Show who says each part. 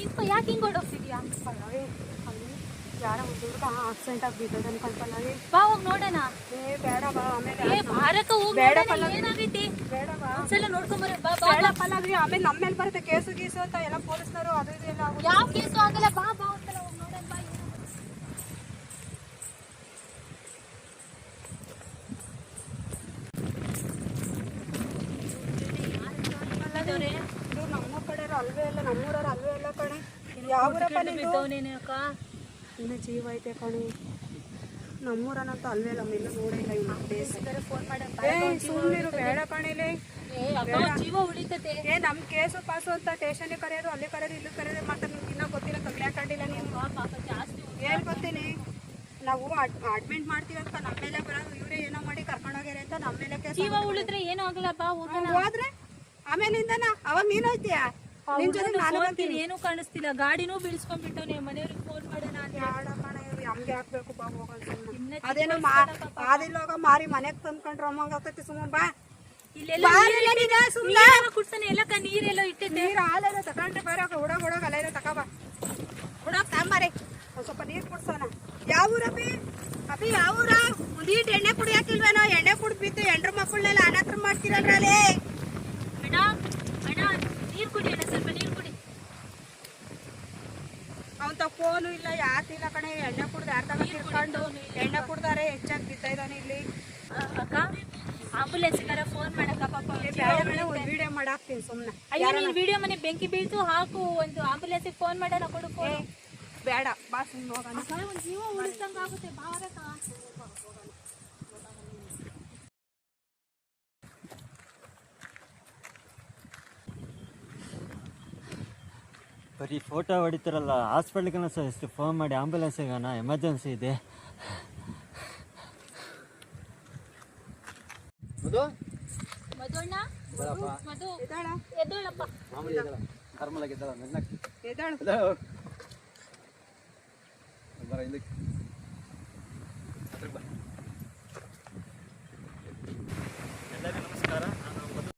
Speaker 1: ನಿಂತ್ಕೊ, ಯಾಕೆ ಹಿಂಗ್ ಓಡೋಗ್ತಿದ್ಯಾ?
Speaker 2: ಯಾರ ಒಂದು ಹುಡುಗ ಆಕ್ಸಿಡೆಂಟ್ ಆಗ್ಬಿದ್ದದ ಅನ್ಕೊಂತಲ್ಲ.
Speaker 1: ಬಾ ಹೋಗಿ ನೋಡೋಣ.
Speaker 2: ಬೇಡ ಬಾ, ಆಮೇಲೆ
Speaker 1: ಭಾರತ ಹೋಗಿ
Speaker 2: ಬೇಡ
Speaker 1: ಏನಾಗೈತಿ
Speaker 2: ಬೇಡ ಬಾ,
Speaker 1: ಒಂದ್ಸಲ ನೋಡ್ಕೊಂಬರ. ಬಾ
Speaker 2: ಬೇಡ ಪಲ್ಲವಿ, ಆಮೇಲೆ ನಮ್ಮ ಮೇಲೆ ಬರುತ್ತೆ ಕೇಸು ಗೀಸು ಅಂತ ಎಲ್ಲ ಪೊಲೀಸ್ನವರು ಅದು ಇದು ಎಲ್ಲ ಆಗುತ್ತೆ.
Speaker 1: ಯಾವ ಕೇಸು ಆಗಲ್ಲ. ಬಾ ಬಾ ಒಂದ್ಸಲ ಹೋಗಿ ನೋಡೋಣ. ಬಾ.
Speaker 2: ಇದು ನಮ್ಮ ಕಡೆ ಅಲ್ವೇ ಇಲ್ಲ, ನಮ್ಮೂರವ್ರು ಅಲ್ವೇ ಇಲ್ಲ ಕಣೆ. ಯಾವ ಊರಪ್ಪ ಇನ್ನು ಜೀವ ಐತೆ ಕಣೆ. ನಮ್ಮೂರನಂತೂ ಅಲ್ವೇ ಇಲ್ಲ, ಮೆಲ್ಲ ನೋಡಿಲ್ಲ. ಇನ್ನು
Speaker 1: ಫೋನ್ ಮಾಡ.
Speaker 2: ಸುಮ್ಮನಿರು, ಬೇಡ ಕಣಿಲೆ.
Speaker 1: ಜೀವ ಉಳಿತತೆ.
Speaker 2: ನಮ್ ಕೇಸು ಪಾಸು ಅಂತ ಸ್ಟೇಷನ್ಗೆ ಕರೆಯೋದು, ಅಲ್ಲಿ ಕರೆಯೋದು, ಇಲ್ಲಿ ಕರೆಯೋದು ಮಾಡ್ತಾರೆ. ನಿಮ್ಗೆ ಇನ್ನೂ ಗೊತ್ತಿಲ್ಲ, ಕಗ್ಲೆ ಹಾಕೊಂಡಿಲ್ಲ ನೀನು.
Speaker 1: ಜಾಸ್ತಿ
Speaker 2: ಏನ್ ಗೊತ್ತೀನಿ, ನಾವು ಅಡ್ಮಿಟ್ ಮಾಡ್ತೀವಿ ಅಂತ ನಮ್ಮ ಮೇಲೆ ಬರೋದು, ಇವರೇ ಏನೋ ಮಾಡಿ ಕರ್ಕೊಂಡೋಗ್ಯಾರ ಅಂತ ನಮ್ಮ ಮೇಲೆ ಕೇಸ್.
Speaker 1: ಜೀವ ಉಳಿದ್ರೆ ಏನೂ ಆಗಲ್ಲ. ಬಾ ಹೋಗೋಣ.
Speaker 2: ಹೋದ್ರೆ ಆಮೇಲಿಂದನ ಅವಾಗ ನೀನ್ ಹೋಯ್ತೀಯ, ನಿನ್ ಜೊತೆ ನಾನು ಬರ್ತೀನಿ.
Speaker 1: ಏನೂ ಕಾಣಿಸ್ತಿಲ್ಲ, ಗಾಡಿನೂ ಬೀಳ್ಸ್ಕೊಂಡ್ಬಿಟ್ಟವ್ನೆ. ಮನೆಯವ್ರಿಗೆ ಫೋನ್ ಮಾಡೋಣ ಅಂತ.
Speaker 2: ನಮ್ಗೆ ಹಾಕ್ಬೇಕು, ಬಾ ಹೋಗೋದು. ಅದೇನೋ ಆದಿಲ್ಲೋಗ ಮಾರಿ ಮನೆಗ್ ತಂದ್ಕೊಂಡ್ರೆ ಅಮ್ಮಂಗ ಆಗ್ತೈತಿ. ಸುಮ್ಮ ಬಾ,
Speaker 1: ಇಲ್ಲೆಲ್ಲ ಕುಡ್ಸನೆ ಎಲ್ಲ ನೀರೆಲ್ಲ ಇಟ್ಟಿದ್ದೆ.
Speaker 2: ನೀರು ಹಾಲೆಲ್ಲ ತಗೊಂಡ್ರೆ ಬರೋ ಹುಡೋಗ ಅಲ್ಲೆಲ್ಲ ತಗೋಬಾ, ಹುಡೋಗ್ ಸಾಂಬಾರೆ ಒಂದ್ ಸ್ವಲ್ಪ ನೀರು ಕುಡ್ಸೋಣ. ಯಾವ ಊರಪ್ಪಿ? ಅಪ್ಪಿ ಯಾವ ಊರ? ಒಂದೀಟ್ ಎಣ್ಣೆ ಕುಡಿ ಹಾಕಿಲ್ವೇನೋ? ಎಣ್ಣೆ ಕುಡ್ ಬಿದ್ದು ಎಂಡ್ರ ಮಕ್ಕಳನ್ನೆಲ್ಲ ಅನಾಥರ ಮಾಡ್ತೀರಲ್ರೇ.
Speaker 1: ಅಣ್ಣ ಅಣ್ಣ, ನೀರು ಕುಡಿ ಅಣ್ಣ, ಸ್ವಲ್ಪ ನೀರು ಕುಡಿ.
Speaker 2: ಅವಂತ ಫೋನು ಇಲ್ಲ, ಯಾತಿಲ್ಲ ಕಣೆ. ಎಣ್ಣೆ ಕುಡ್ದು ಯಾರ ತಗ ತಿರ್ಕೊಂಡು ಎಣ್ಣೆ ಕುಡ್ದಾರೆ ಹೆಚ್ಚಾಗಿ ಬಿದ್ದ ಇದ್ದಾನೆ ಇಲ್ಲಿ.
Speaker 1: ಅಕ್ಕ, ಆಂಬುಲೆನ್ಸ್ಗಾರ ಫೋನ್ ಮಾಡಕ್ಕ. ಪಾಪ
Speaker 2: ಒಂದು ವಿಡಿಯೋ ಮಾಡಾಕ್ತೀನಿ ಸುಮ್ಮನೆ.
Speaker 1: ಅಯ್ಯೋ, ನೀನ್ ವಿಡಿಯೋ ಮನೆ ಬೆಂಕಿ ಬೀಳ್ತು, ಹಾಕು. ಒಂದು ಆಂಬುಲೆನ್ಸಿಗೆ ಫೋನ್ ಮಾಡೋಣ, ಕೊಡು ಫೋನ್.
Speaker 2: ಬೇಡ ಬಾ, ಸುಮ್ಮನೆ ಹೋಗೋಣ.
Speaker 1: ಒಂದು ಜೀವ ಉಳಿಸ್ದಂಗ ಆಗುತ್ತೆ. ಭಾರತ
Speaker 3: ಬರೀ ಫೋಟೋ ಹೊಡಿತಾರಲ್ಲ, ಹಾಸ್ಪಿಟ್ಲಿಗೆ ಫೋನ್ ಮಾಡಿ ಆಂಬುಲೆನ್ಸಿಗೆ ಎಮರ್ಜೆನ್ಸಿ ಇದೆ.
Speaker 1: ಮಧುಣ್ಣ, ಮಧು ಎದ್ದೋಳಪ್ಪ.
Speaker 2: ಎದ್ದಾಳ